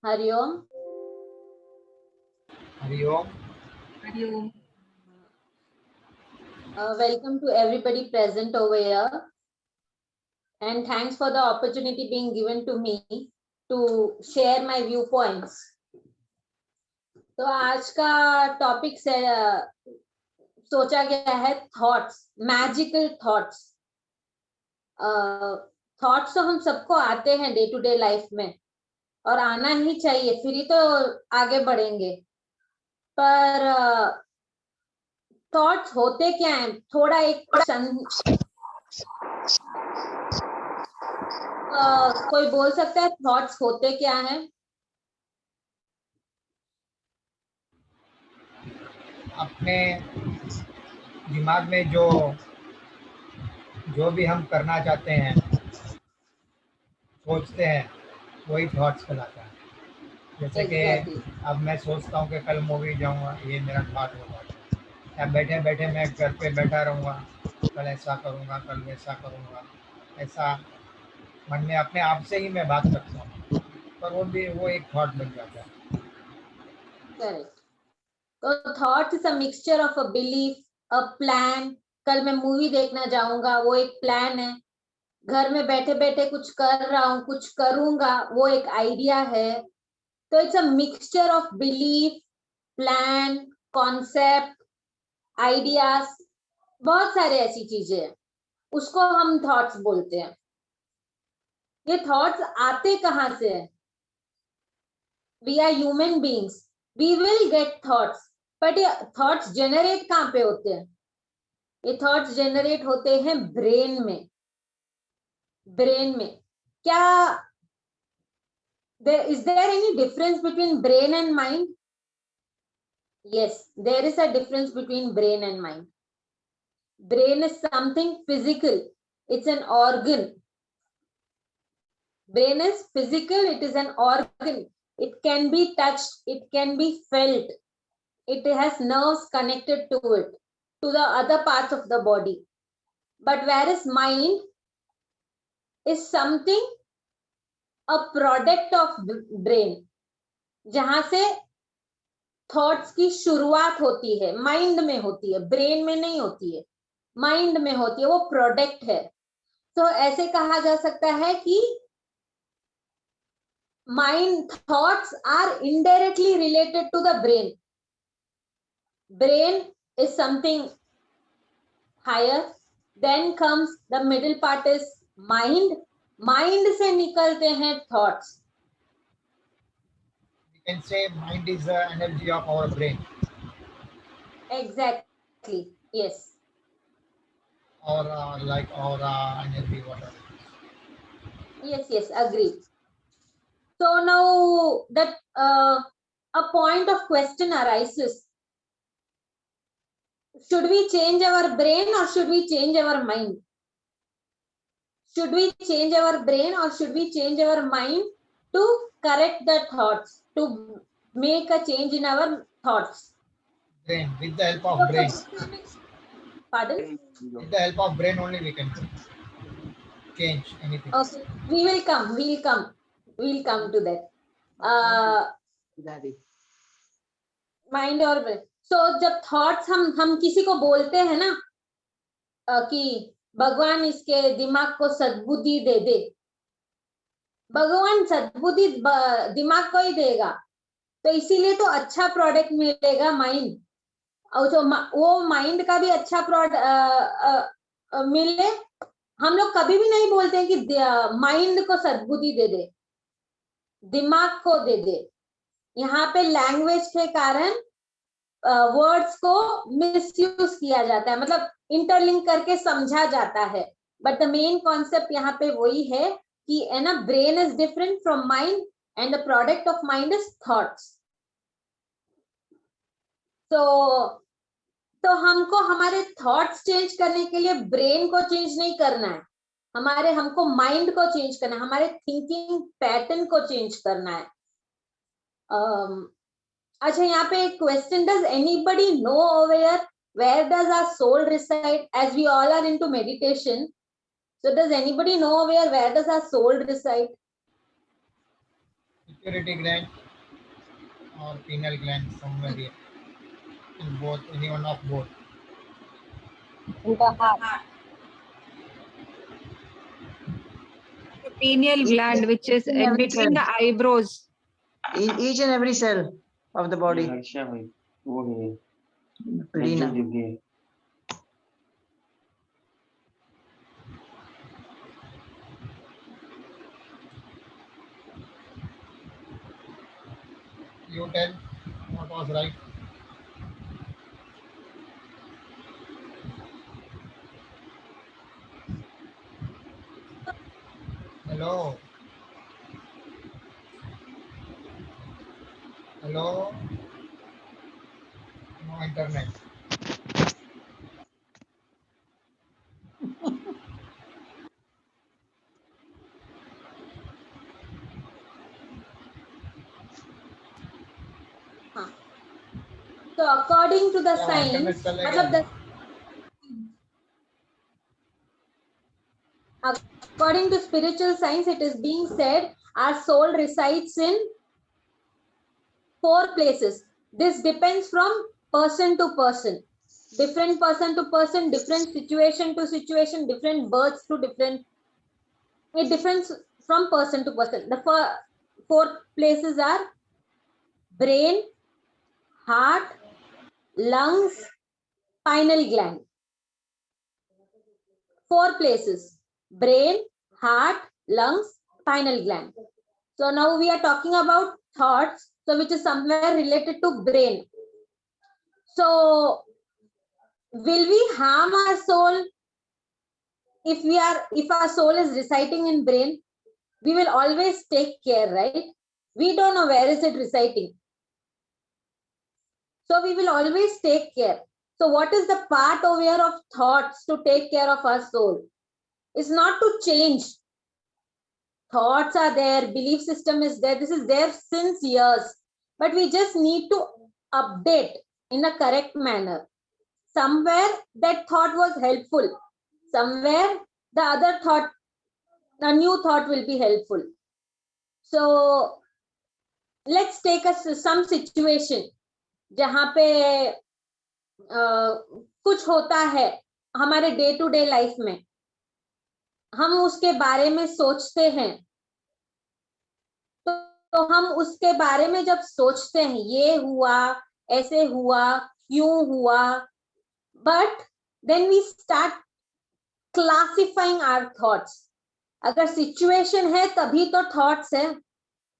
Hariom. Hariom. Hariom. Welcome to everybody present over here, and thanks for the opportunity being given to me to share my viewpoints. तो आज का topic से सोचा गया है थॉट्स, मैजिकल थॉट्स। थॉट्स तो हम सबको आते हैं डे टू डे लाइफ में, और आना ही चाहिए, फिर ही तो आगे बढ़ेंगे। पर थॉट्स होते क्या हैं, थोड़ा एक कोई बोल सकता है थॉट्स होते क्या हैं? अपने दिमाग में जो भी हम करना चाहते हैं, सोचते हैं, वही थॉट्स कहलाता है। जैसे कि अब मैं सोचता हूँ कि कल मूवी जाऊँगा, ये मेरा थॉट होगा। या बैठे बैठे मैं घर पे बैठा रहूँगा, कल ऐसा करूँगा, कल वैसा करूँगा, ऐसा मन में अपने आप से ही मैं बात करता हूँ, पर वो एक थॉट बन जाता है। करेक्ट। तो thought is a mixture of a belief, a plan. कल मैं मूवी देखना जाऊंगा, वो एक प्लान है। घर में बैठे बैठे कुछ कर रहा हूँ, कुछ करूंगा, वो एक आइडिया है। तो it's a mixture of belief, plan, concept, ideas, बहुत सारे ऐसी चीजें हैं, उसको हम थॉट्स बोलते हैं। ये थॉट्स आते कहाँ से हैं? We are human beings, we will get thoughts, but ये थॉट्स जनरेट कहाँ पे होते हैं? ये थॉट्स जनरेट होते हैं ब्रेन में। ब्रेन में क्या is there any difference between brain and mind? Yes, there is a difference between brain and mind. Brain is something physical, it's an organ. Brain is physical, it is an organ. It can be touched, it can be felt. It has nerves connected to it, to the other parts of the body. But whereas mind is something, a product of brain, जहां से thoughts की शुरुआत होती है, mind में होती है, brain में नहीं होती है, माइंड में होती है, वो प्रोडक्ट है। तो ऐसे कहा जा सकता है कि mind thoughts are indirectly related to the brain. Brain is something higher, then comes the middle part is mind. Mind से निकलते हैं thoughts. We can say mind is the energy of our brain. Exactly, yes. Or like our energy, whatever. Yes, agree. So now that a point of question arises: should we change our brain or should we change our mind? Should we change our brain or should we change our mind to correct the thoughts, to make a change in our thoughts? Brain, with the help of brain. Pardon? With the help of brain only we can change anything. Okay, we'll come to that. Mind और brain. So जब thoughts हम किसी को बोलते हैं ना कि भगवान इसके दिमाग को सद्बुद्धि दे दे, भगवान सद्बुद्धि दिमाग को ही देगा, तो इसीलिए तो अच्छा प्रोडक्ट मिलेगा माइंड, और जो वो माइंड का भी अच्छा प्रोडक्ट मिले। हम लोग कभी भी नहीं बोलते हैं कि माइंड को सद्बुद्धि दे दे, दिमाग को दे दे। यहाँ पे लैंग्वेज के कारण वर्ड्स को मिसयूज किया जाता है, मतलब इंटरलिंक करके समझा जाता है, बट द मेन कॉन्सेप्ट यहाँ पे वही है कि है ना, brain is different from mind and the product of mind is thoughts. तो हमको हमारे थॉट्स चेंज करने के लिए ब्रेन को चेंज नहीं करना है, हमको माइंड को चेंज करना है, हमारे थिंकिंग पैटर्न को चेंज करना है। अच्छा, यहाँ पे एक question, does anybody know where does our soul reside? As we all are into meditation, so does anybody know where does our soul reside? It pituitary gland or pineal gland, somewhere here. In both, any one of both. In the heart. The pineal gland, which is In in every between cell. the eyebrows. In each and every cell of the body. Retina. You tell what was right. Hello. Hello. No internet. So according to the क्या science, internet चलेगा मतलब नहीं? according to spiritual science, it is being said our soul resides in 4 places. This depends from person to person, different person to person, different situation to situation, different births to different. It differs from person to person. The 4 places are brain, heart, lungs, pineal gland. 4 places: brain, heart, lungs, pineal gland. So now we are talking about thoughts, so which is somewhere related to brain. So will we harm our soul if our soul is residing in brain? We will always take care, right? We don't know where is it residing. So we will always take care. So what is the part over here of thoughts to take care of our soul? It's not to change. Thoughts are there, belief system is there, this is there since years, but we just need to update in a correct manner. Somewhere that thought was helpful, somewhere the other thought, the new thought will be helpful. So let's take some situation जहाँ पे कुछ होता है हमारे day to day life में, हम उसके बारे में सोचते हैं, तो हम उसके बारे में जब सोचते हैं, ये हुआ, ऐसे हुआ, क्यों हुआ, but then we start classifying our thoughts. अगर सिचुएशन है तभी तो थॉट्स है,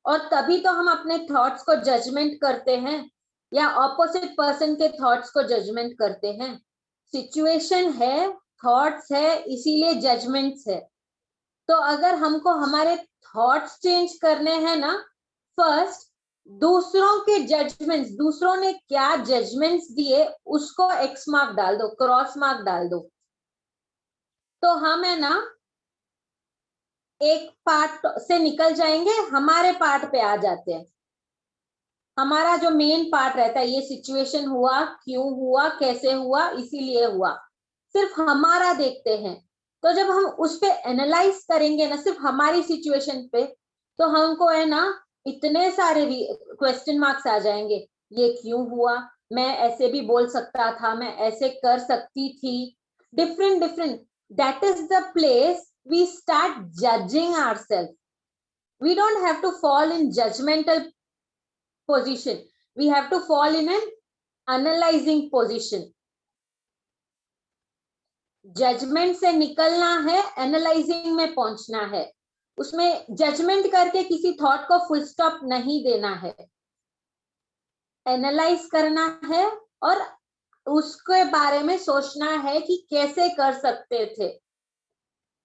और तभी तो हम अपने थॉट्स को जजमेंट करते हैं या ऑपोजिट पर्सन के थॉट्स को जजमेंट करते हैं. सिचुएशन है, थॉट्स है, इसीलिए जजमेंट्स है. तो अगर हमको हमारे थॉट्स चेंज करने हैं ना, फर्स्ट दूसरों के जजमेंट्स, दूसरों ने क्या जजमेंट्स दिए उसको एक्स मार्क डाल दो, क्रॉस मार्क डाल दो. तो हम है ना एक पार्ट से निकल जाएंगे, हमारे पार्ट पे आ जाते हैं. हमारा जो मेन पार्ट रहता है, ये सिचुएशन हुआ, क्यों हुआ, कैसे हुआ, इसीलिए हुआ, सिर्फ हमारा देखते हैं. तो जब हम उस पे एनालाइज करेंगे ना, सिर्फ हमारी सिचुएशन पे, तो हमको है ना इतने सारे क्वेश्चन मार्क्स आ जाएंगे. ये क्यों हुआ, मैं ऐसे भी बोल सकता था, मैं ऐसे कर सकती थी, different. That is the place we start judging ourselves. We don't have to fall in judgmental position. We have to fall in an analyzing position. Judgement से निकलना है, एनालाइजिंग में पहुंचना है. उसमें जजमेंट करके किसी थॉट को फुल स्टॉप नहीं देना है, एनालाइज करना है और उसके बारे में सोचना है कि कैसे कर सकते थे.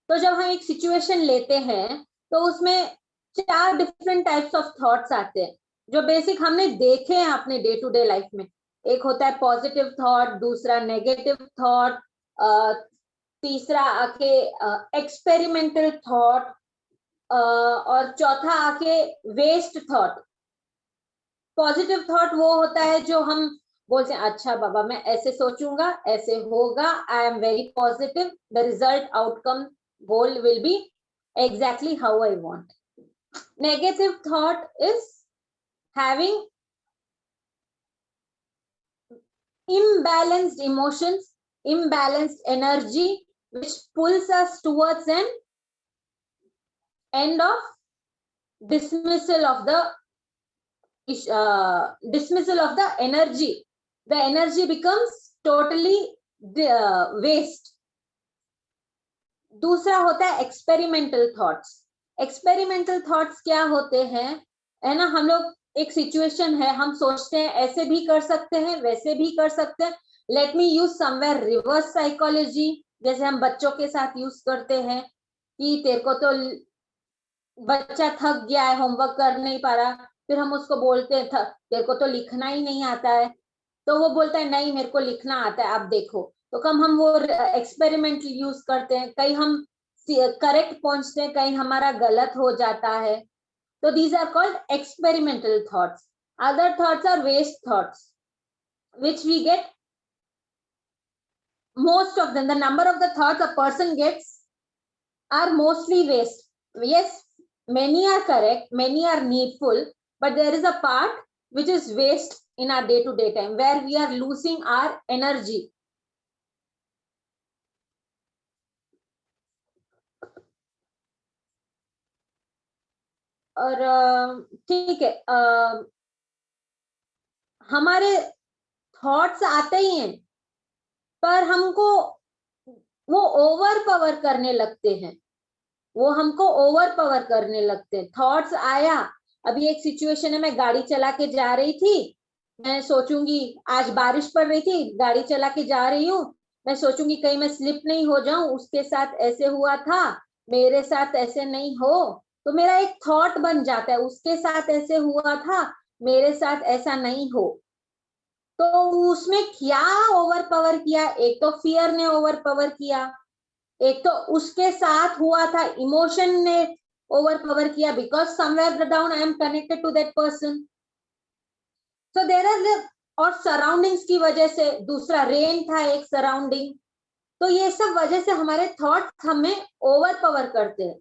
तो जब हम एक सिचुएशन लेते हैं तो उसमें 4 डिफरेंट टाइप्स ऑफ थॉट्स आते हैं जो बेसिक हमने देखे हैं अपने डे टू डे लाइफ में. एक होता है पॉजिटिव थॉट, दूसरा नेगेटिव थॉट, तीसरा आके एक्सपेरिमेंटल थॉट, और चौथा आके वेस्ट थॉट. पॉजिटिव थॉट वो होता है जो हम बोलते हैं, अच्छा बाबा मैं ऐसे सोचूंगा, ऐसे होगा, I am very positive, the result outcome goal will be exactly how I want. Negative thought is having imbalanced emotions, imbalanced energy, which pulls us towards an end of dismissal of the energy. The energy becomes totally waste. दूसरा होता है experimental thoughts. Experimental thoughts क्या होते हैं, है ना, हम लोग एक सिचुएशन है, हम सोचते हैं ऐसे भी कर सकते हैं, वैसे भी कर सकते हैं. Let me use somewhere reverse psychology, जैसे हम बच्चों के साथ यूज करते हैं कि तेरे को तो बच्चा थक गया है, होमवर्क कर नहीं पा रहा, फिर हम उसको बोलते हैं तेरे को तो लिखना ही नहीं आता है, तो वो बोलता है नहीं मेरे को लिखना आता है, आप देखो. तो कम हम वो एक्सपेरिमेंटल यूज करते हैं, कहीं हम करेक्ट पहुंचते हैं, कहीं हमारा गलत हो जाता है. तो these are called experimental thoughts. Other thoughts are waste thoughts which we get. Most of them, the number of the thoughts a person gets are mostly waste. Yes, many are correct, many are needful, but there is a part which is waste in our day-to-day time, where we are losing our energy. और ठीक है, हमारे thoughts आते ही हैं, पर हमको वो over power करने लगते हैं, वो हमको ओवर पावर करने लगते हैं. थॉट्स आया, अभी एक सिचुएशन है, मैं गाड़ी चला के जा रही थी, मैं सोचूंगी, आज बारिश पड़ रही थी, गाड़ी चला के जा रही हूँ, मैं सोचूंगी कहीं मैं स्लिप नहीं हो जाऊं, उसके साथ ऐसे हुआ था, मेरे साथ ऐसे नहीं हो. तो मेरा एक थॉट बन जाता है, उसके साथ ऐसे हुआ था, मेरे साथ ऐसा नहीं हो. तो उसमें क्या ओवर पावर किया, एक तो फियर ने ओवर पावर किया, एक तो उसके साथ हुआ था इमोशन ने ओवर पावर किया, because somewhere down I am connected to that person. So there are, और सराउंडिंग्स की वजह से, दूसरा रेन था एक सराउंडिंग, तो ये सब वजह से हमारे थॉट्स हमें ओवर पावर करते हैं.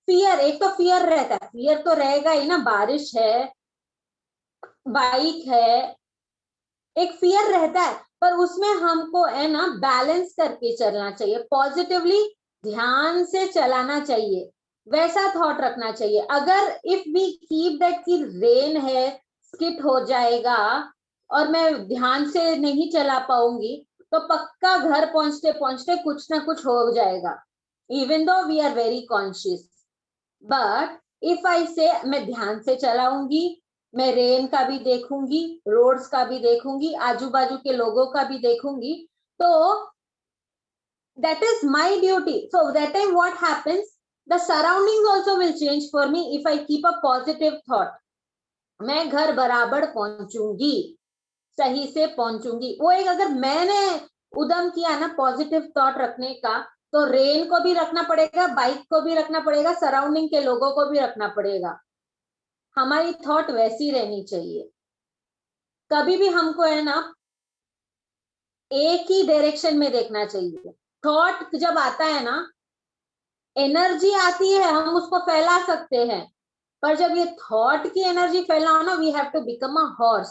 फियर, एक तो फियर रहता है, फियर तो रहेगा ही ना, बारिश है, बाइक है, एक फियर रहता है, पर उसमें हमको है ना बैलेंस करके चलना चाहिए, पॉजिटिवली ध्यान से चलाना चाहिए, वैसा थॉट रखना चाहिए. अगर इफ वी कीप दैट कि रेन है, स्किट हो जाएगा और मैं ध्यान से नहीं चला पाऊंगी, तो पक्का घर पहुंचते पहुंचते कुछ ना कुछ हो जाएगा, even though we are very conscious. But if I say मैं ध्यान से चलाऊंगी, मैं रेन का भी देखूंगी, रोड्स का भी देखूंगी, आजू बाजू के लोगों का भी देखूंगी, तो that is my duty. So that time what happens, the surroundings also will change for me if I keep a positive thought. मैं घर बराबर पहुंचूंगी, सही से पहुंचूंगी. वो एक अगर मैंने उद्यम किया ना पॉजिटिव थॉट रखने का, तो रेन को भी रखना पड़ेगा, बाइक को भी रखना पड़ेगा, सराउंडिंग के लोगों को भी रखना पड़ेगा. हमारी थॉट वैसी रहनी चाहिए. कभी भी हमको है ना एक ही डायरेक्शन में देखना चाहिए. थॉट जब आता है ना, एनर्जी आती है, हम उसको फैला सकते हैं, पर जब ये थॉट की एनर्जी फैलाओ ना, we have to become a horse,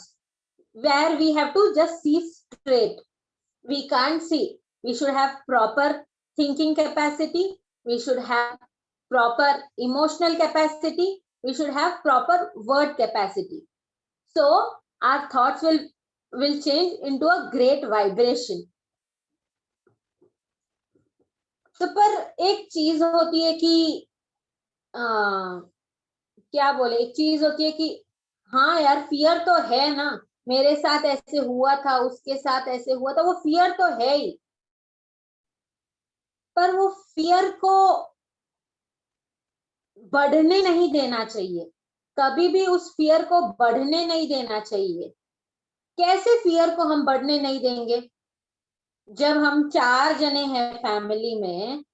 where we have to just see straight, we can't see. We should have proper thinking capacity, we should have proper emotional capacity, we should have proper word capacity, so our thoughts will change into a great vibration. तो पर एक चीज होती है कि क्या बोले, एक चीज होती है कि हाँ यार फियर तो है ना, मेरे साथ ऐसे हुआ था, उसके साथ ऐसे हुआ था, वो फियर तो है ही, पर वो फियर को बढ़ने नहीं देना चाहिए, कभी भी उस फियर को बढ़ने नहीं देना चाहिए. कैसे फियर को हम बढ़ने नहीं देंगे? जब हम 4 जने हैं फैमिली में,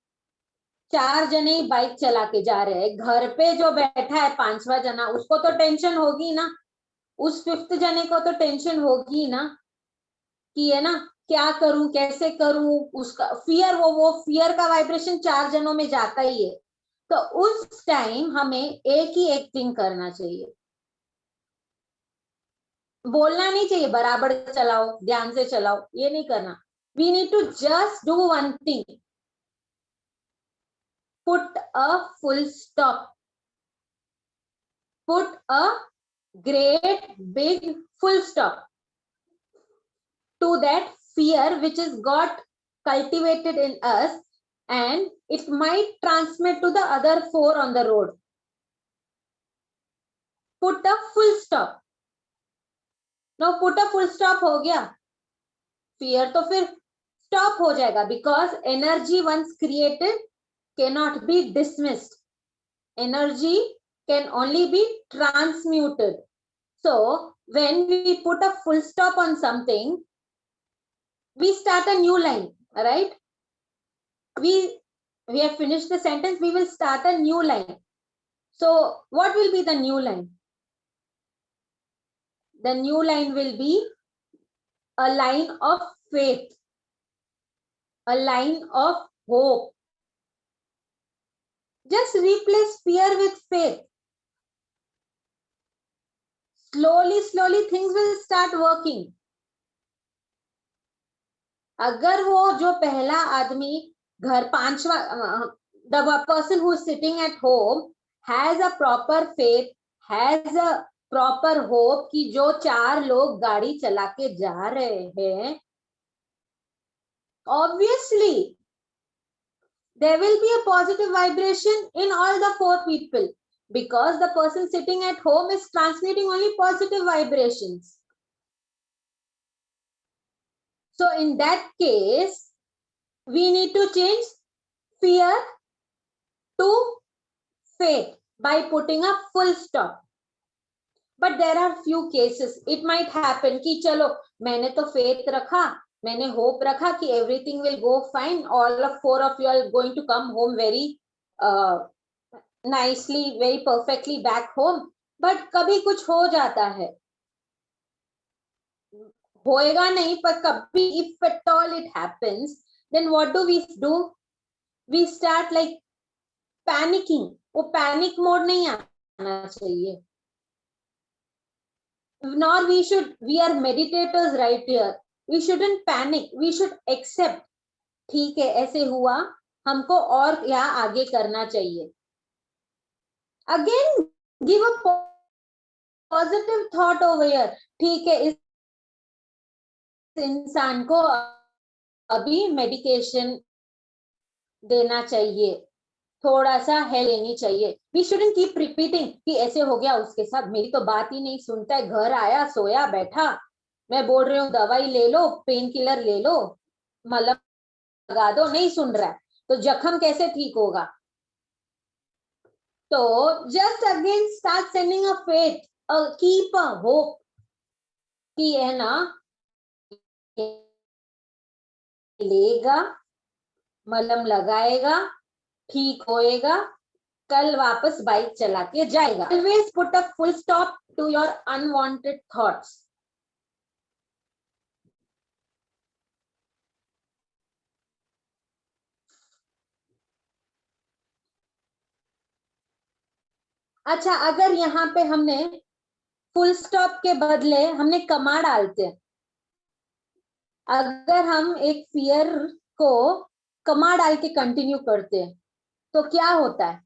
4 जने ही बाइक चला के जा रहे हैं, घर पे जो बैठा है 5वां जना, उसको तो टेंशन होगी ना, उस 5th जने को तो टेंशन होगी ना कि है ना क्या करूं, कैसे करूं, उसका फियर, वो फियर का वाइब्रेशन 4 जनों में जाता ही है. तो उस टाइम हमें एक ही एक थिंग करना चाहिए, बोलना नहीं चाहिए बराबर चलाओ, ध्यान से चलाओ, ये नहीं करना. We need to just do one thing. Put a full stop. Put a great big full stop to that fear which is got cultivated in us, and it might transmit to the other four on the road. Put a full stop. Now put a full stop हो गया, fear तो फिर stop हो जाएगा, because energy once created cannot be dismissed. Energy can only be transmuted. So when we put a full stop on something, we start a new line, right? We have finished the sentence, we will start a new line. So what will be the new line? The new line will be a line of faith, a line of hope. Just replace fear with faith. Slowly, slowly things will start working. अगर वो जो पहला आदमी घर पांचवा, the person who is sitting at home has a proper faith, has a proper hope कि जो 4 लोग गाड़ी चला के जा रहे हैं, obviously there will be a positive vibration in all the 4 people, because the person sitting at home is transmitting only positive vibrations. So in that case, we need to change fear to faith by putting a full stop. But there are few cases. It might happen कि चलो मैंने तो faith रखा, मैंने hope रखा कि everything will go fine, all of 4 of you are going to come home very nicely, very perfectly back home. But कभी कुछ हो जाता है, होएगा नहीं पर कभी, if at all it happens, then what do? We start like panicking. वो panic mode नहीं आना चाहिए. Nor we are meditators right here. We shouldn't panic. We should accept. ठीक है, ऐसे हुआ, हमको और यहाँ आगे करना चाहिए. Again, give a positive thought over here. ठीक है, इस इंसान को अभी मेडिकेशन देना चाहिए, थोड़ा सा हेल्प लेनी चाहिए. वी शुडंट कीप रिपीटिंग कि ऐसे हो गया उसके साथ, मेरी तो बात ही नहीं सुनता है, घर आया सोया बैठा, मैं बोल रही हूँ दवाई ले लो, पेन किलर ले लो, मलहम लगा दो, नहीं सुन रहा है, तो जख्म कैसे ठीक होगा? तो just again start sending a faith, keep a hope कि है ना, लेगा, मलहम लगाएगा, ठीक होएगा, कल वापस बाइक चला के जाएगा. Always put a full stop to your unwanted thoughts. अच्छा, अगर यहाँ पे हमने फुल स्टॉप के बदले हमने कमा डालते हैं, अगर हम एक फियर को कमा डाल के कंटिन्यू करते हैं, तो क्या होता है?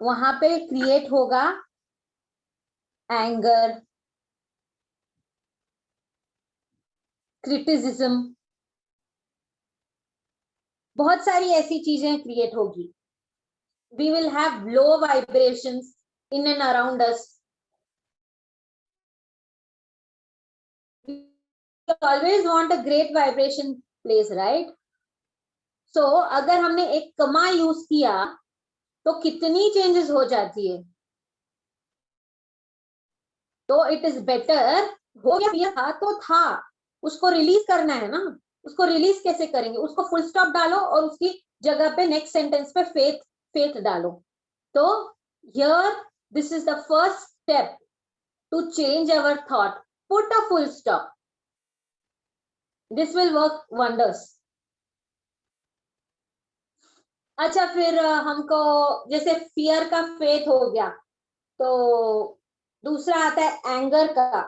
वहां पे क्रिएट होगा एंगर, क्रिटिसिज्म, बहुत सारी ऐसी चीजें क्रिएट होगी. We will have low vibrations in and around us. We always want a great vibration place, right? So अगर हमने एक कमा यूज किया तो कितनी चेंजेस हो जाती है. तो इट इज बेटर, हो गया था तो था, उसको रिलीज करना है ना. उसको रिलीज कैसे करेंगे? उसको फुल स्टॉप डालो और उसकी जगह पे नेक्स्ट सेंटेंस पे फेथ डालो. तो here this is the first step to change our thought. Put a full stop. This will work wonders. अच्छा, फिर हमको जैसे फियर का फेथ हो गया, तो दूसरा आता है एंगर का।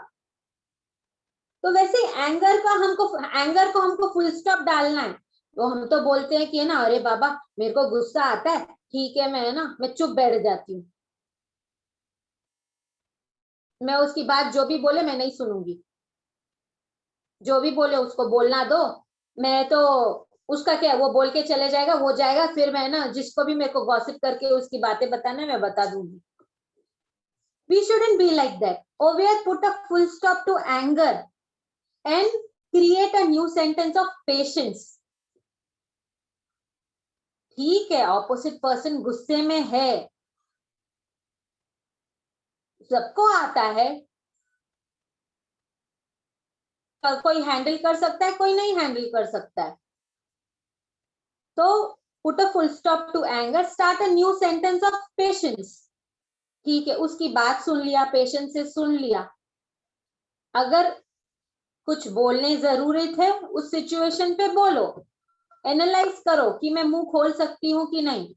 तो वैसे एंगर को हमको फुल स्टॉप डालना है। तो हम तो बोलते हैं कि है ना, अरे बाबा मेरे को गुस्सा आता है, ठीक है मैं चुप बैठ जाती हूँ, मैं उसकी बात जो भी बोले मैं नहीं सुनूंगी, जो भी बोले उसको बोलना दो, मैं तो उसका क्या, वो बोल के चले जाएगा, वो जाएगा, फिर मैं ना जिसको भी मेरे को गॉसिप करके उसकी बातें बताना है मैं बता दूंगी। We shouldn't be like that. Over put a full stop to anger and create a new sentence of patience. ठीक है, ऑपोजिट पर्सन गुस्से में है, सबको आता है, कोई हैंडल कर सकता है, कोई नहीं हैंडल कर सकता है। तो put a full stop to anger, start a new sentence of patience. ठीक है, उसकी बात सुन लिया, पेशेंस से सुन लिया, अगर कुछ बोलने जरूरत है उस सिचुएशन पे बोलो, एनालाइज करो कि मैं मुंह खोल सकती हूँ कि नहीं,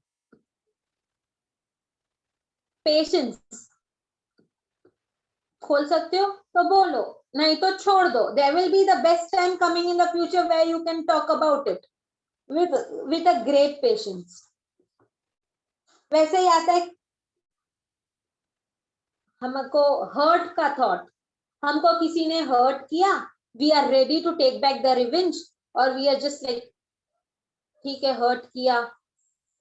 पेशेंस, खोल सकते हो तो बोलो, नहीं तो छोड़ दो। There will be the best time coming in the future where you can talk about it with a great patience. वैसे ही आता है हमको हर्ट का थॉट, हमको किसी ने हर्ट किया, we are ready to take back the revenge, और वी आर जस्ट लाइक ठीक है हर्ट किया,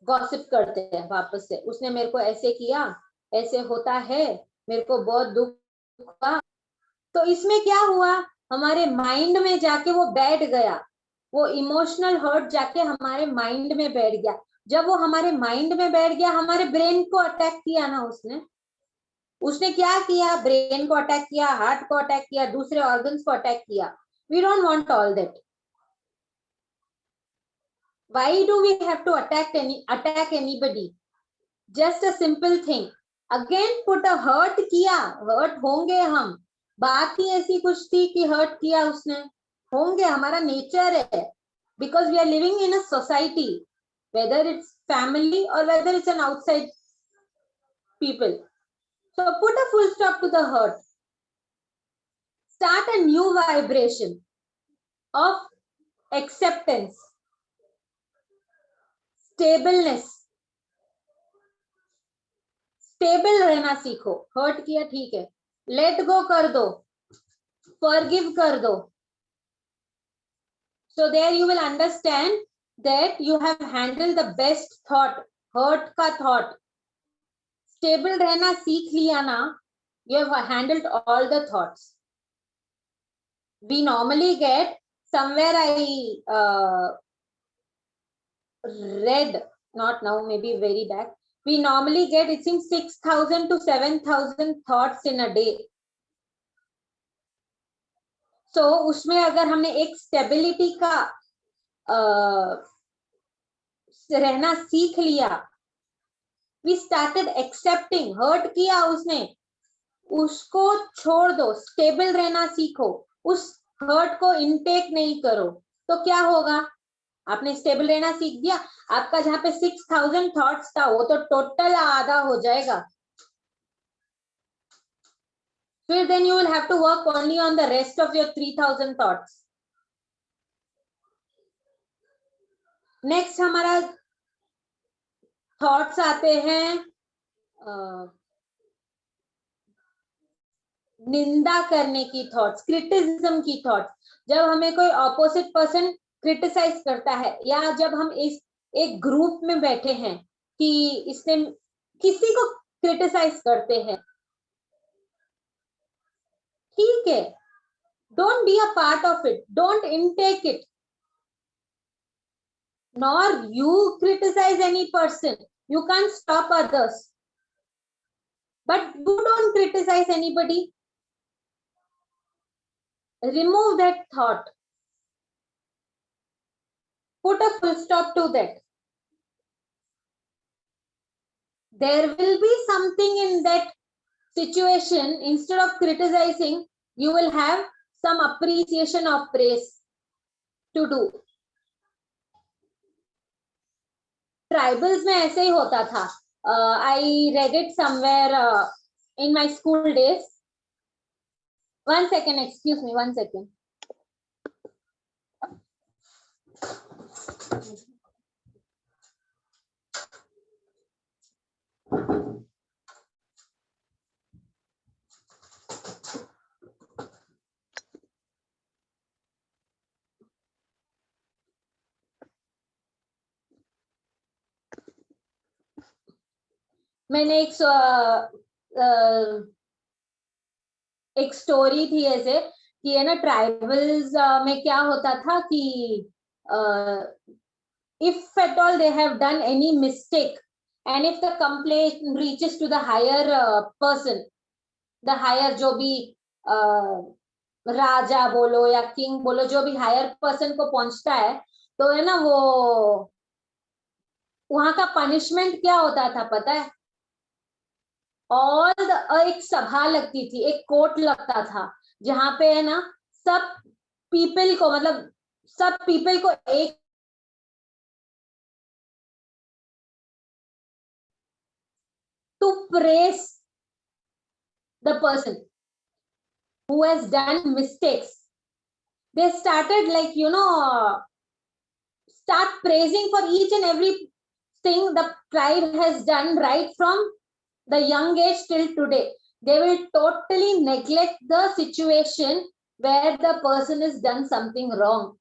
गॉसिप करते हैं वापस से, उसने मेरे को ऐसे किया, ऐसे होता है, मेरे को बहुत दुख हुआ। तो इसमें क्या हुआ, हमारे माइंड में जाके वो बैठ गया, वो इमोशनल हर्ट जाके हमारे माइंड में बैठ गया। जब वो हमारे माइंड में बैठ गया, हमारे ब्रेन को अटैक किया ना उसने क्या किया, ब्रेन को अटैक किया, हार्ट को अटैक किया, दूसरे ऑर्गन्स को अटैक किया। We don't want all that. Why do we have to attack anybody? Just a simple thing. Again put a hurt किया, hurt होंगे हम, बात ही ऐसी कुछ थी कि hurt किया उसने, होंगे, हमारा नेचर है, because we are living in a society, whether it's family or whether it's an outside people. So put a full stop to the hurt. Start a new vibration of acceptance, stableness, stable रहना सीखो। Hurt किया ठीक है, let go कर दो, forgive कर दो। So there you will understand that you have handle the best thought, hurt का थॉट। स्टेबल रहना सीख लिया ना, you have handled all the thoughts. We normally get, somewhere I read, not now, maybe very back, we normally get, it seems 6,000 to 7,000 thoughts in a day. So उसमें अगर हमने एक stability का रहना सीख लिया, we started accepting, हर्ट किया उसने, उसको छोड़ दो, स्टेबल रहना सीखो, उस हर्ट को इनटेक नहीं करो, तो क्या होगा, आपने स्टेबल रहना सीख दिया, आपका जहां पे 6,000 थॉट्स था वो तो टोटल आधा हो जाएगा। फिर then you will have to work only on the rest of your 3,000 thoughts. Next हमारा थॉट्स आते हैं निंदा करने की थॉट्स, क्रिटिसिज्म की थॉट्स। जब हमें कोई ऑपोजिट पर्सन क्रिटिसाइज करता है, या जब हम एक ग्रुप में बैठे हैं कि इसने किसी को क्रिटिसाइज करते हैं, ठीक है, don't be a part of it, don't intake it, nor you criticize any person, you can't stop others, but you don't criticize anybody. Remove that thought, put a full stop to that. There will be something in that situation, instead of criticizing you will have some appreciation of praise to do. Tribals में ऐसे ही होता था, I read it somewhere, in my school days. One second, excuse me, one second. मैंने एक story थी ऐसे कि है ना, ट्राइबल्स में क्या होता था कि if at all they have done any mistake and if the complaint reaches to the higher person, the higher जो भी राजा बोलो या किंग बोलो, जो भी हायर पर्सन को पहुंचता है, तो है ना वो वहां का पनिशमेंट क्या होता था पता है? ऑल एक सभा लगती थी, एक कोर्ट लगता था, जहां पे है ना सब पीपल को, मतलब सब पीपल को एक to praise the person who has done mistakes. They started like, you know, start praising for each and every thing the tribe has done right from the young age till today. They will totally neglect the situation where the person has done something wrong.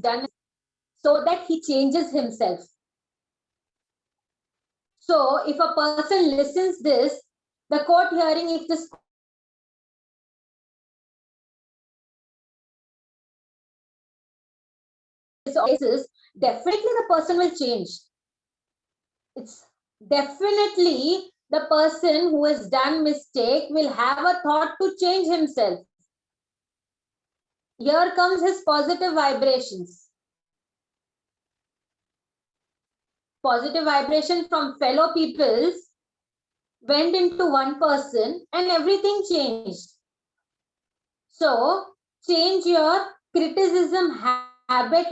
Done so that he changes himself. So if a person listens this, the court hearing, if this is, definitely the person will change. It's definitely the person who has done mistake will have a thought to change himself. Here comes his positive vibrations. Positive vibration from fellow peoples went into one person and everything changed. So change your criticism habit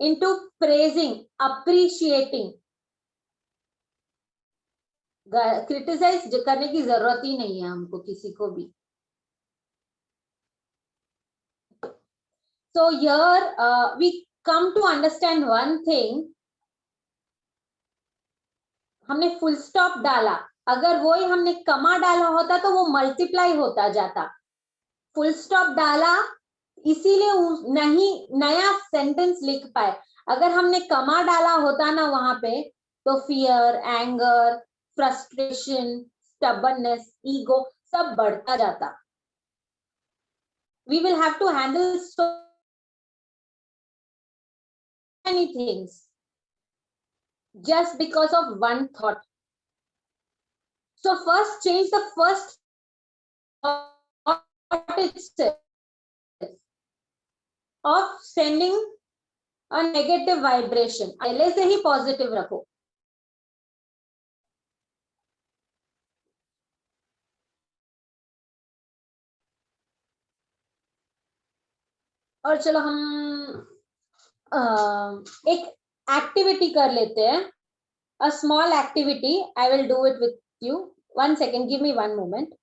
into praising, appreciating. Criticise करने की जरूरत ही नहीं है हमको किसी को भी. So here we come to understand one thing. हमने फुल स्टॉप डाला, अगर वो ही हमने कमा डाला होता तो वो मल्टीप्लाई होता जाता. फुल स्टॉप डाला इसीलिए नहीं नया सेंटेंस लिख पाए. अगर हमने कमा डाला होता ना वहां पे, तो fear, anger, frustration, stubbornness, ego सब बढ़ता जाता. We will have to handle so many things just because of one thought. So first change the first thought itself of sending a negative vibration. पहले से ही पॉजिटिव रखो. और चलो हम एक एक्टिविटी कर लेते हैं. A small activity. I will do it with you. One second. Give me one moment.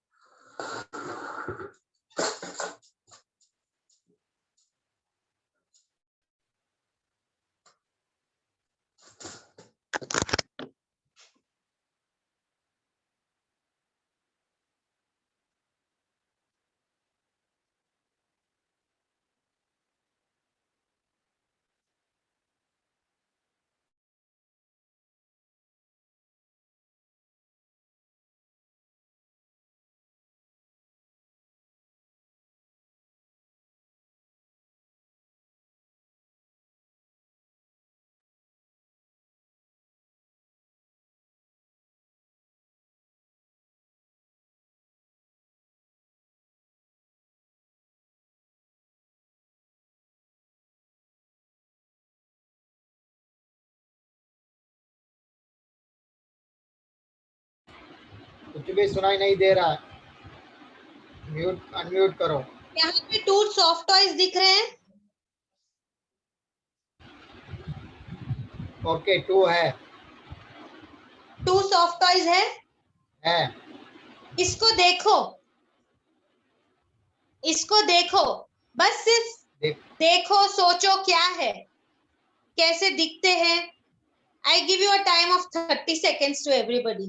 कुछ भी सुनाई नहीं दे रहा है, म्यूट अनम्यूट करो। यहाँ पे 2 सॉफ्ट टॉयज दिख रहे हैं। ओके 2 है 2 सॉफ्ट टॉयज है। इसको देखो, इसको देखो, बस सिर्फ देख देखो, सोचो क्या है, कैसे दिखते हैं। I give you a time of 30 seconds to everybody.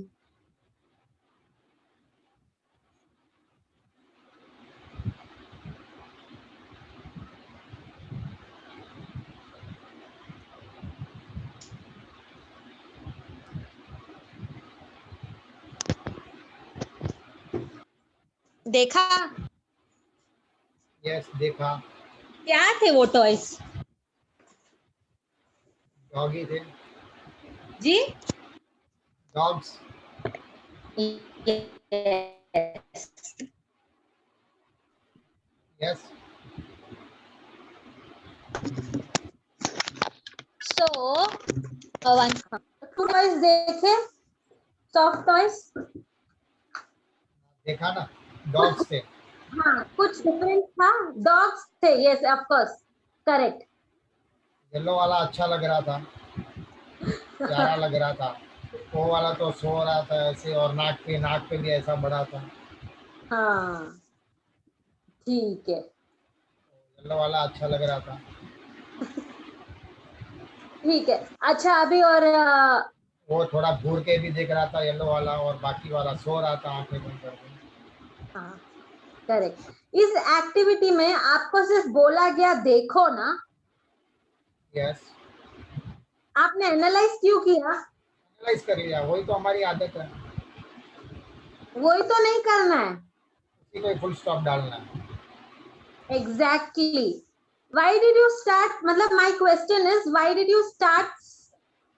देखा? यस देखा। क्या थे वो टॉयज? डॉगी थे, जी? Dogs. Yes. Yes So, one 2 toys देखे, soft toys. देखा ना, डॉग्स थे। हाँ, कुछ डिफरेंट था। डॉग्स थे, yes of course, correct. Yellow वाला अच्छा लग रहा था, प्यारा लग रहा था। वो वाला तो सो रहा था ऐसे, और नाक पे भी ऐसा बड़ा था। हाँ, ठीक है, येलो वाला अच्छा लग रहा था। ठीक है। अच्छा, अभी और वो थोड़ा घूर के भी देख रहा था येलो वाला, और बाकी वाला सो रहा था आंखें बंद करके। हाँ, करेक्ट। इस एक्टिविटी में आपको सिर्फ बोला गया देखो ना, यस आपने एनालाइज क्यों किया? एनालाइज कर लिया, वही तो हमारी आदत है, वही तो नहीं करना है। उसी को फुल स्टॉप डालना है। Exactly. Why did you start, मतलब my question is why did you start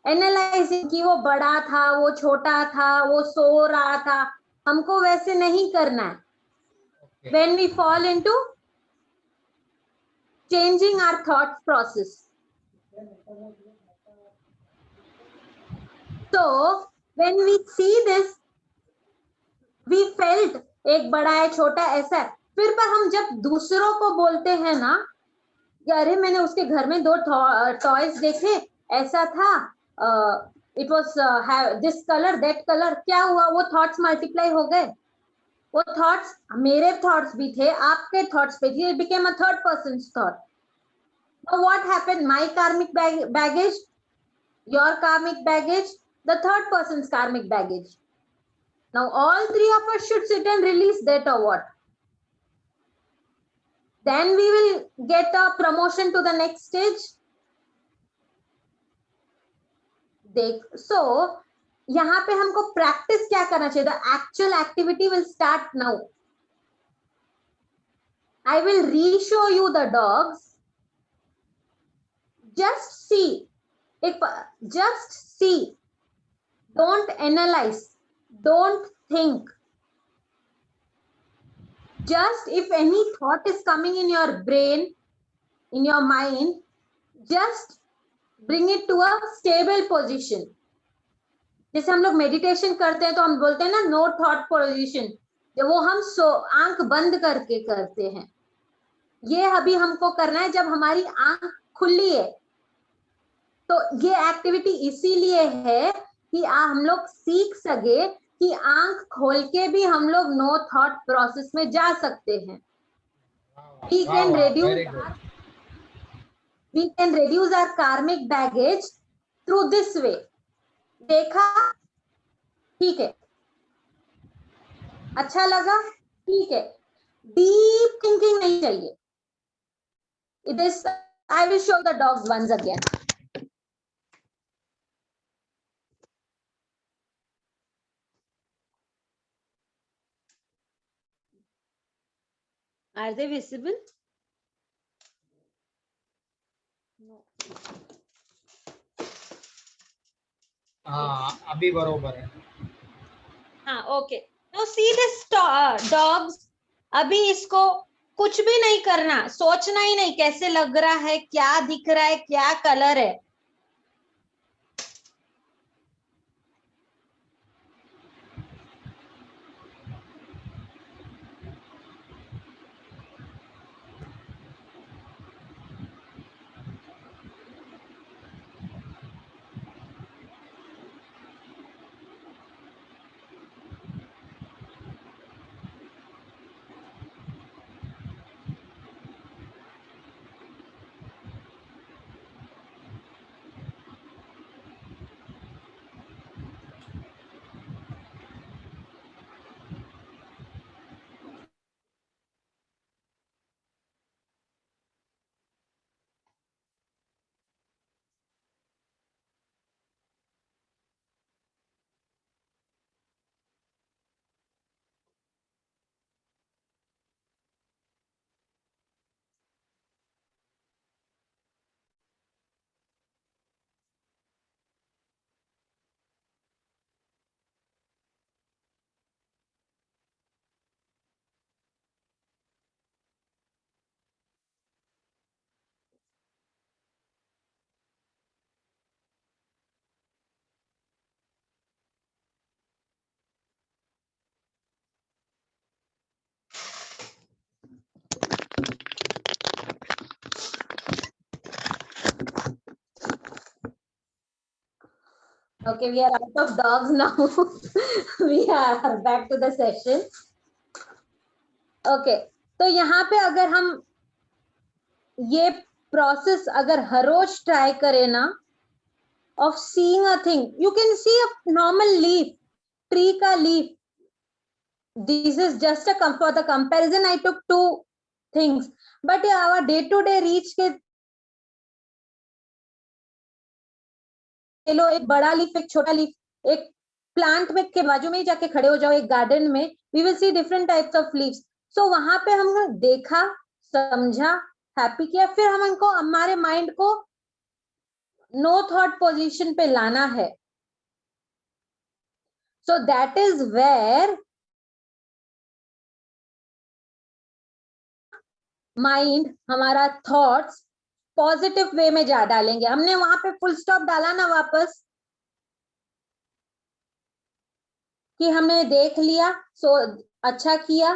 analysing कि वो बड़ा था, वो छोटा था, वो सो रहा था? हमको वैसे नहीं करना है। Okay. When we fall into changing our thought process. So when we see this, we felt एक बड़ा है, छोटा ऐसा है। फिर पर हम जब दूसरों को बोलते हैं ना, अरे मैंने उसके घर में 2 टॉयज देखे, ऐसा था, it was this colour that colour, क्या हुआ? वो थॉट्स मल्टीप्लाई हो गए। वो थॉट्स मेरे थॉट्स भी थे, आपके थॉट्स पे थे, it became a third person's thought. Now what happened? My karmic baggage, your karmic baggage, the third person's karmic baggage. Now all 3 of us should sit and release that, or what? Then we will get a promotion to the next stage. So यहाँ पे हमको practice क्या करना चाहिए? The actual activity will start now. I will re-show you the dogs. Just see. Just see. Don't analyze. Don't think. Just if any thought is coming in your brain, in your mind, just bring it to a stable position. जैसे हम लोग meditation करते हैं तो हम बोलते हैं ना, नो थॉट पोजीशन, जब वो हम आंख बंद करके करते हैं। ये अभी हमको करना है जब हमारी आंख खुली है। तो ये एक्टिविटी इसीलिए है कि हम लोग सीख सके कि आंख खोल के भी हम लोग नो थॉट प्रोसेस में जा सकते हैं। We can reduce our karmic baggage through this way. देखा? ठीक है, अच्छा लगा? ठीक है, डीप थिंकिंग नहीं चाहिए। It is, I will show the dogs once again. Are they visible? No. हाँ अभी बरोबर है। हाँ, okay. Now see this dogs. अभी इसको कुछ भी नहीं करना, सोचना ही नहीं कैसे लग रहा है, क्या दिख रहा है, क्या कलर है। Okay, we are out of dogs now. We are back to the session. Okay, तो यहाँ पे अगर हम ये प्रोसेस अगर हर रोज ट्राई करें ना, of seeing a thing, you can see a normal leaf, tree का leaf. This is just a for the comparison I took two things, but our day to day reach के लो एक बड़ा leaf एक छोटा leaf, एक plant में के बाजू में ही जाके खड़े हो जाओ एक गार्डन में, we will see different types of leaves. So वहां पे हमने देखा, समझा, हैप्पी किया, फिर हम इनको हमारे माइंड को नो थॉट पोजीशन पे लाना है. So that is where mind हमारा थॉट्स पॉजिटिव वे में जा डालेंगे. हमने वहां पे फुल स्टॉप डाला ना वापस कि हमने देख लिया, सो अच्छा किया,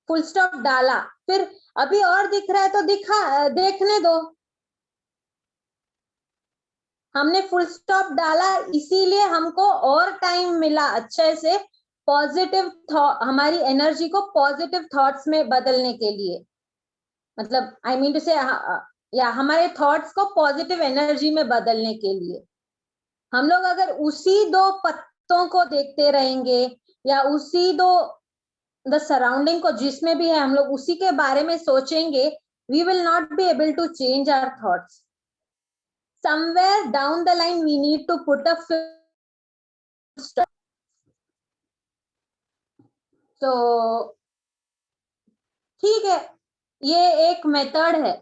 फुल स्टॉप डाला, फिर अभी और दिख रहा है तो देखने दो. हमने फुल स्टॉप डाला इसीलिए हमको और टाइम मिला अच्छे से पॉजिटिव हमारी एनर्जी को पॉजिटिव थॉट्स में बदलने के लिए. मतलब आई मीन टू से या हमारे थॉट्स को पॉजिटिव एनर्जी में बदलने के लिए. हम लोग अगर उसी दो पत्तों को देखते रहेंगे या उसी दो द सराउंडिंग को जिसमें भी है हम लोग उसी के बारे में सोचेंगे, we will not be able to change our thoughts. Somewhere down the line we need to put a full stop. So ठीक है, ये एक मेथड है,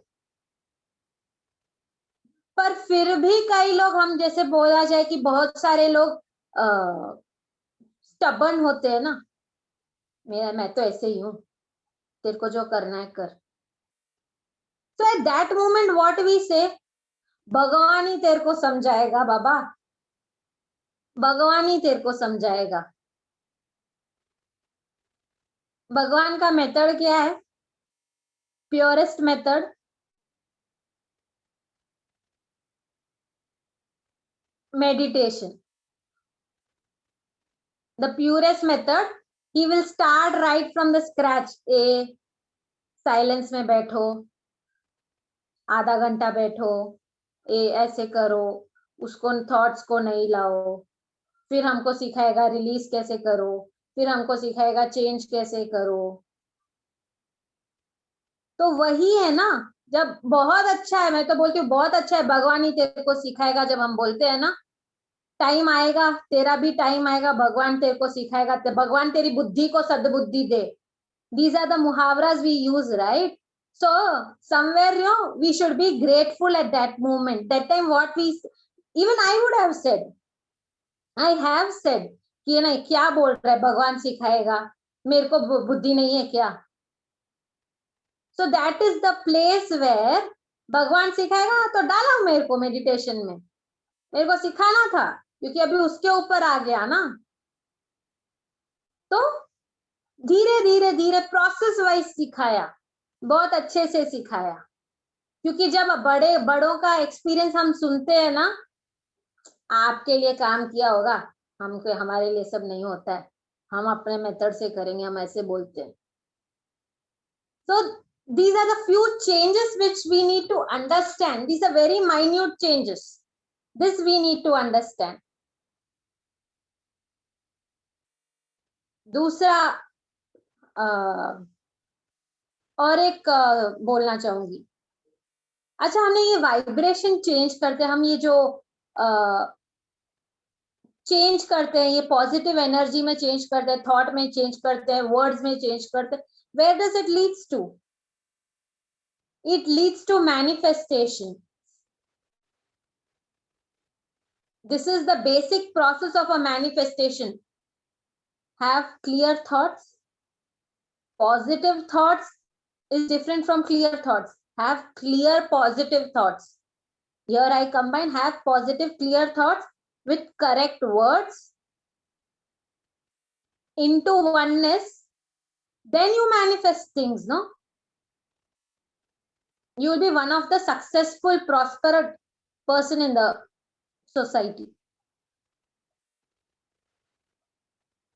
पर फिर भी कई लोग, हम जैसे बोला जाए कि बहुत सारे लोग स्टबर्न होते हैं ना, मैं तो ऐसे ही हूं, तेरे को जो करना है कर. So at that moment what we say, भगवान ही तेरे को समझाएगा बाबा, भगवान ही तेरे को समझाएगा. भगवान का मेथड क्या है? Purest method, meditation. The purest method, he will start right from the scratch. Silence में बैठो, आधा घंटा बैठो, ऐसे करो, उसको थॉट्स को नहीं लाओ, फिर हमको सिखाएगा रिलीज कैसे करो, फिर हमको सिखाएगा चेंज कैसे करो. तो वही है ना, जब बहुत अच्छा है, मैं तो बोलती हूँ बहुत अच्छा है, भगवान ही तेरे को सिखाएगा. जब हम बोलते हैं ना टाइम आएगा, तेरा भी टाइम आएगा, भगवान तेरे को सिखाएगा, भगवान तेरी बुद्धि को सद्बुद्धि दे. These are the muhavras we use, right? So somewhere, you know, we should be grateful at that moment. That time what we, even I would have said, I have said कि नहीं क्या बोल रहा है, भगवान सिखाएगा, मेरे को बुद्धि नहीं है क्या? So that is the place where भगवान सिखाएगा तो डाला मेरे को मेडिटेशन में, मेरे को सिखाना था क्योंकि अभी उसके ऊपर आ गया ना. तो धीरे धीरे धीरे प्रोसेस वाइज सिखाया, बहुत अच्छे से सिखाया. क्योंकि जब बड़ों का एक्सपीरियंस हम सुनते हैं ना, आपके लिए काम किया होगा, हमको हमारे लिए सब नहीं होता है, हम अपने मेथड से करेंगे, हम ऐसे बोलते हैं. So these are the few changes which we need to understand. These are very minute changes. This we need to understand. दूसरा और एक बोलना चाहूंगी. अच्छा, हमने ये वाइब्रेशन चेंज करते हैं, हम ये जो चेंज करते हैं, ये पॉजिटिव एनर्जी में चेंज करते हैं, थॉट में चेंज करते हैं, वर्ड्स में चेंज करते हैं. Where does it leads to? It leads to manifestation. This is the basic process of a manifestation. Have clear thoughts. Positive thoughts is different from clear thoughts. Have clear positive thoughts. Here I combine have positive clear thoughts with correct words into oneness. Then you manifest things, no? You will be one of the successful, prosperous person in the society.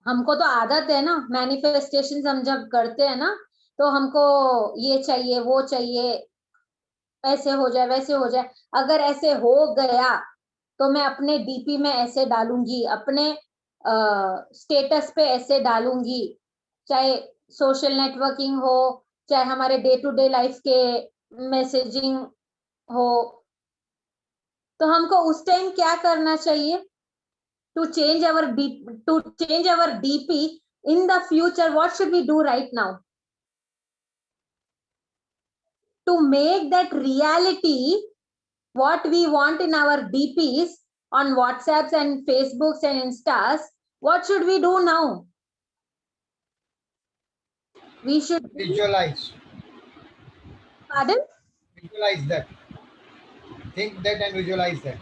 हमको तो आदत है ना, manifestation हम जब करते हैं ना, तो हमको ये चाहिए वो चाहिए, ऐसे हो जाए वैसे हो जाए। अगर ऐसे हो गया तो मैं अपने डीपी में ऐसे डालूंगी, अपने स्टेटस पे ऐसे डालूंगी, चाहे सोशल नेटवर्किंग हो, चाहे हमारे डे टू डे लाइफ के मैसेजिंग हो। तो हमको उस टाइम क्या करना चाहिए? To change our DP in the future, what should we do right now to make that reality what we want in our DPs on WhatsApps and Facebooks and Instas? What should we do now? We should Visualize. Pardon? Visualize that. Think that and visualize that.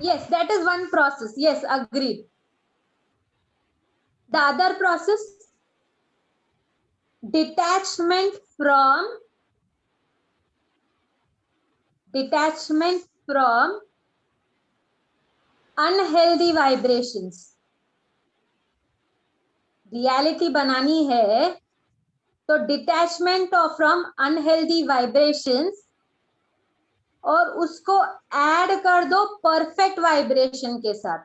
Yes, that is one process. Yes, agreed. The other process, detachment from unhealthy vibrations. Reality बनानी है तो detachment from unhealthy vibrations, और उसको add कर दो perfect vibration के साथ,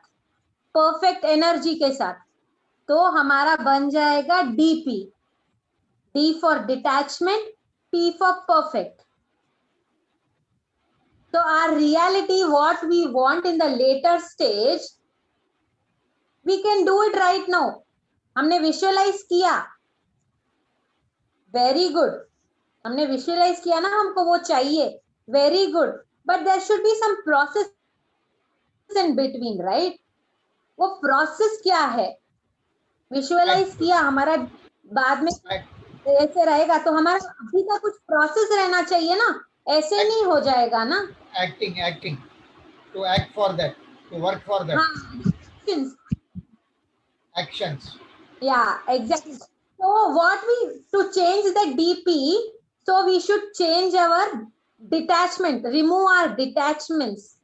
perfect energy के साथ, तो हमारा बन जाएगा DP. D for detachment, P for perfect. तो R reality what we want in the later stage, we can do it right now. हमने विजुअलाइज किया, वेरी गुड, हमने विजुअलाइज किया ना, हमको वो चाहिए, very good, but there should be some process in between, right? वो प्रोसेस क्या है? विजुअलाइज किया, हमारा बाद में ऐसे रहेगा, तो हमारा अभी का कुछ प्रोसेस रहना चाहिए ना, ऐसे नहीं हो जाएगा ना। Acting to act for that, to work for that. हाँ, actions. Yeah, exactly. So what we to change the DP, so we should change our detachment, remove our detachments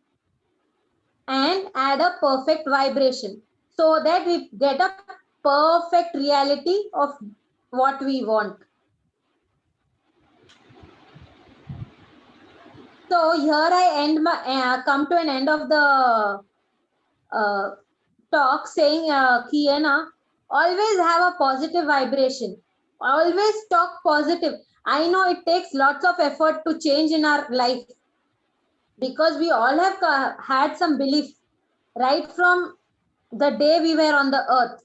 and add a perfect vibration so that we get a perfect reality of what we want. So here I end my come to an end of the talk saying कि है ना, always have a positive vibration, always talk positive. I know it takes lots of effort to change in our life because we all have had some belief right from the day we were on the earth.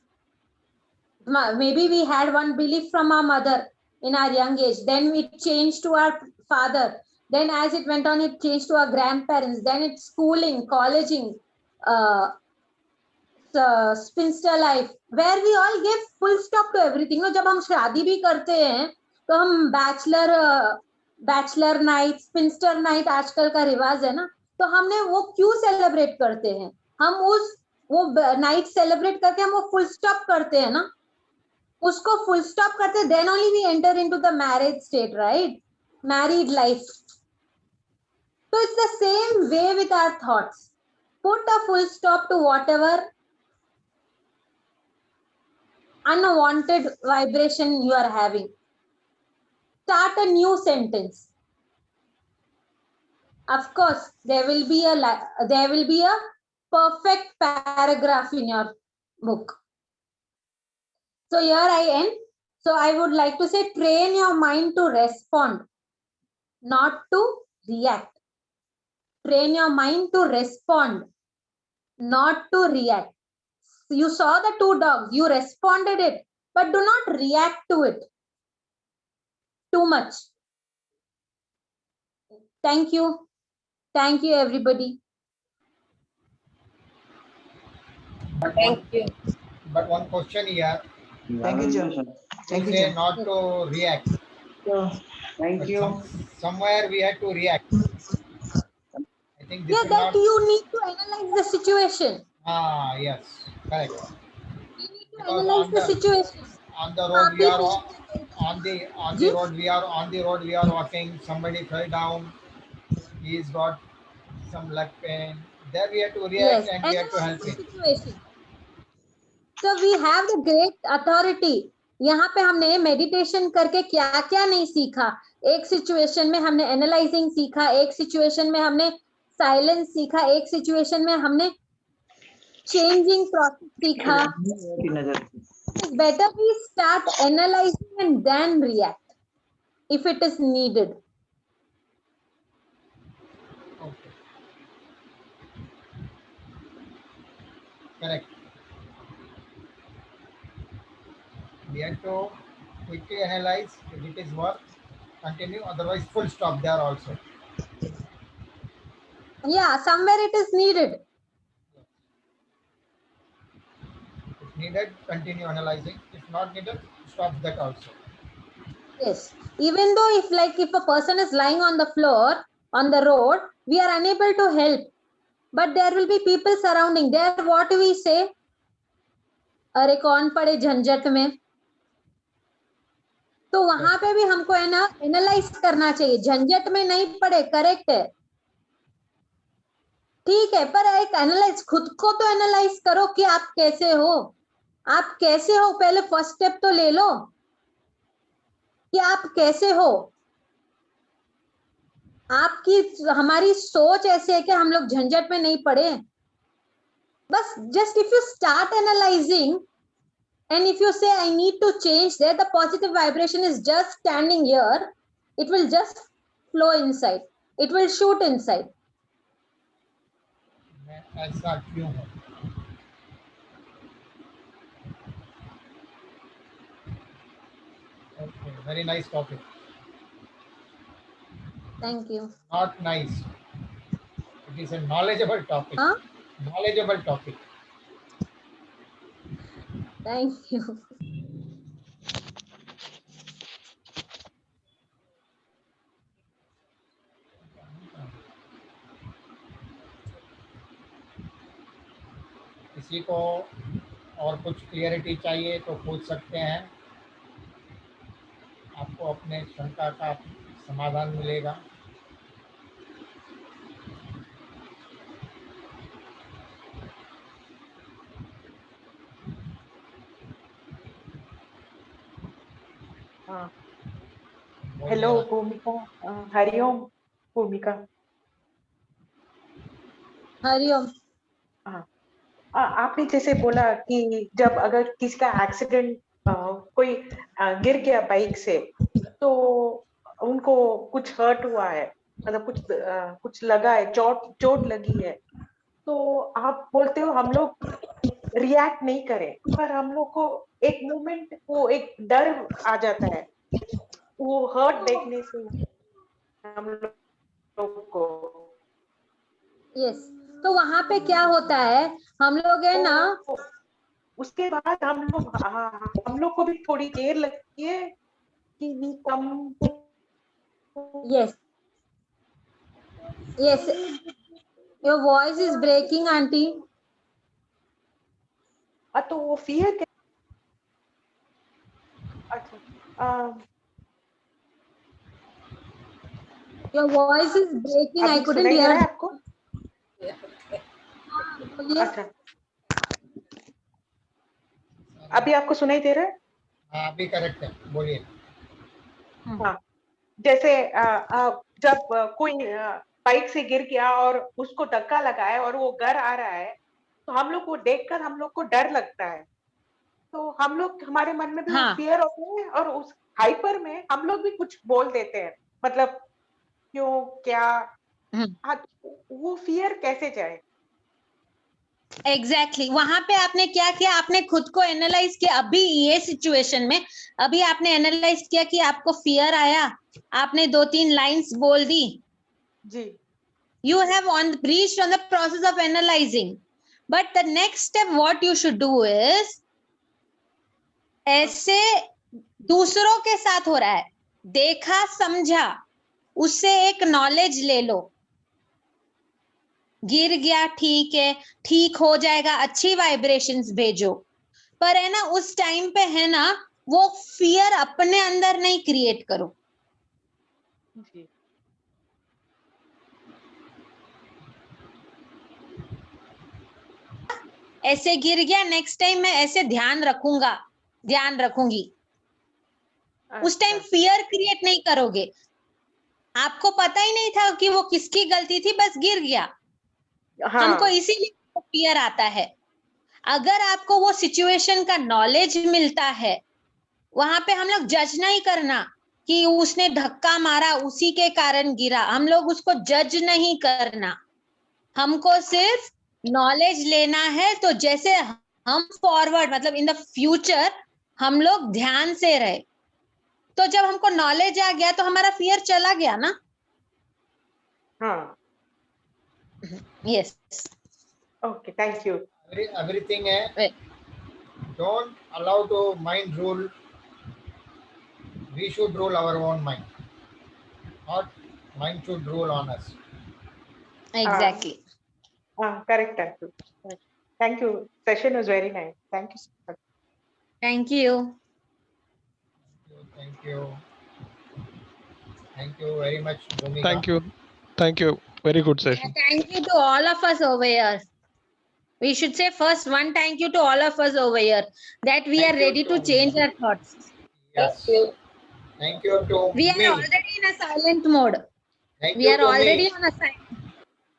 Maybe we had one belief from our mother in our young age, then we changed to our father, then as it went on it changed to our grandparents, then it's schooling, colleging, spinster life, where we all give full stop to everything. No, जब हम शादी भी करते हैं तो हम bachelor night, sphincter night आजकल का रिवाज है ना, तो हमने वो क्यों सेलिब्रेट करते हैं? हम वो नाइट सेलिब्रेट करके हम वो फुल स्टॉप करते हैं ना, उसको फुल स्टॉप करते, then only we enter into the marriage state, right? Married life. So it's the same way with our thoughts. Put a full stop to whatever unwanted vibration you are having. Start a new sentence. Of course, there will be a perfect paragraph in your book. So here I end. So I would like to say, train your mind to respond, not to react. Train your mind to respond, not to react. You saw the two dogs, you responded it, but do not react to it too much. Thank you. Thank you, everybody. Thank you. But one question here. Thank you, John. Thank you, Say John. not to react. Thank But you. somewhere we had to react. I think this Yeah, is that not. you need to analyze the situation. Yes, correct. You need to Because analyze the situation. on the road we are on the Ji? road we are walking. Somebody fell down. He's got some leg pain. There we have to react Yes, and we have to analyze help the him. situation. So we have the great authority. यहाँ पे हमने meditation करके क्या क्या नहीं सीखा. एक situation में हमने एनालाइजिंग सीखा, एक सिचुएशन में हमने साइलेंस सीखा, एक सिचुएशन में हमने चेंजिंग प्रोसेस सीखा. It's better we start analyzing and then react if it is needed. Okay. Correct. We have to quickly analyze if it is work, continue, otherwise full stop there also. Yeah, somewhere it is needed. If needed, continue analyzing. If not needed, stop that also. Yes. Even though if a person is lying on the floor, on the road, we are unable to help. But there will be people surrounding. There, what do we say? अरे कौन पड़े झंझट में. तो वहां पे भी हमको है ना एनालाइज करना चाहिए. झंझट में नहीं पड़े, करेक्ट है, ठीक है, पर एक एनालाइज, खुद को तो एनालाइज करो कि आप कैसे हो. आप कैसे हो, पहले फर्स्ट स्टेप तो ले लो कि आप कैसे हो. आपकी हमारी सोच ऐसे है कि हम लोग झंझट में नहीं पड़े. बस just if you start analysing and if you say I need to change there, the positive vibration is just standing here. It will just flow inside. It will shoot inside. मैं ऐसा क्यों हूँ? Okay, very nice topic. Thank you. Not nice. It is a knowledgeable topic. Huh? Knowledgeable topic. Thank you. किसी को और कुछ clarity चाहिए तो पूछ सकते हैं. आपको अपने शंका का समाधान मिलेगा. हाँ. हेलो भूमिका. हरिओम भूमिका. हरिओम. हाँ. आपने जैसे बोला कि जब अगर किसी का एक्सीडेंट, कोई गिर गया बाइक से, तो उनको कुछ हर्ट हुआ है, मतलब कुछ लगा है, चोट लगी है, तो आप बोलते हो हम लोग रिएक्ट नहीं करें, पर हम लोग को एक मोमेंट वो एक डर आ जाता है वो हर्ट देखने से हम लोग को. यस. तो वहां पे क्या होता है, हम लोग है ना, उसके बाद हम लोग को भी थोड़ी देर लगती है कि we come. Yes yes, your voice is breaking aunty. तो वो फियर. अच्छा. Your voice is breaking, I couldn't hear hear. आपको. अच्छा, अभी आपको सुनाई दे रहा है? हाँ, अभी करेक्ट है, बोलिए. हाँ. जैसे जब कोई बाइक से गिर गया और उसको धक्का लगा है और वो घर आ रहा है, तो हम लोग को देखकर हम लोग को डर लगता है. तो हम लोग, हमारे मन में भी हाँ. फियर होता है और उस हाइपर में हम लोग भी कुछ बोल देते हैं, मतलब क्यों, क्या. हाँ, वो फियर कैसे जाए? एग्जैक्टली वहां पे आपने क्या किया, आपने खुद को एनालाइज किया. अभी ये सिचुएशन में अभी आपने एनालाइज किया कि आपको फियर आया, आपने 2-3 लाइंस बोल दी जी. You have reached on the process of analyzing, but the next step what you should do is, ऐसे दूसरों के साथ हो रहा है, देखा समझा, उससे एक नॉलेज ले लो. गिर गया, ठीक है, ठीक हो जाएगा, अच्छी वाइब्रेशंस भेजो. पर है ना उस टाइम पे है ना वो फियर अपने अंदर नहीं क्रिएट करो. जी. ऐसे गिर गया, नेक्स्ट टाइम मैं ऐसे ध्यान रखूंगा, ध्यान रखूंगी। उस टाइम अच्छा, फियर क्रिएट नहीं करोगे। आपको पता ही नहीं था कि वो किसकी गलती थी, बस गिर गया। हमको हाँ, इसीलिए फियर आता है। अगर आपको वो सिचुएशन का नॉलेज मिलता है, वहां पे हम लोग जज नहीं करना कि उसने धक्का मारा उसी के कारण गिरा, हम लोग उसको जज नहीं करना। हमको सिर्फ नॉलेज लेना है। तो जैसे हम फॉरवर्ड मतलब इन द फ्यूचर हम लोग ध्यान से रहे, तो जब हमको नॉलेज आ गया तो हमारा फियर चला गया ना। हाँ, yes. Okay, thank you. Everything है, don't allow to mind rule. We should rule our own mind, not mind should rule on us. Exactly. Correct, Anshul. Correct. Thank you. Session was very nice. Thank you so much. Thank you. Thank you. Thank you very much, Bhumika. Thank you. Thank you. Very good session. Thank you to all of us over here. We should say first one thank you to all of us over here that we Thank are you ready to to- change our thoughts. Yes. Thank you to We me. are already in a silent mode. Thank We you are to already me. on a silent.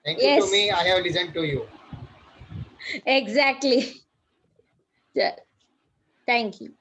Thank you to Yes. me. I have listened to you. Exactly. Yeah. Thank you.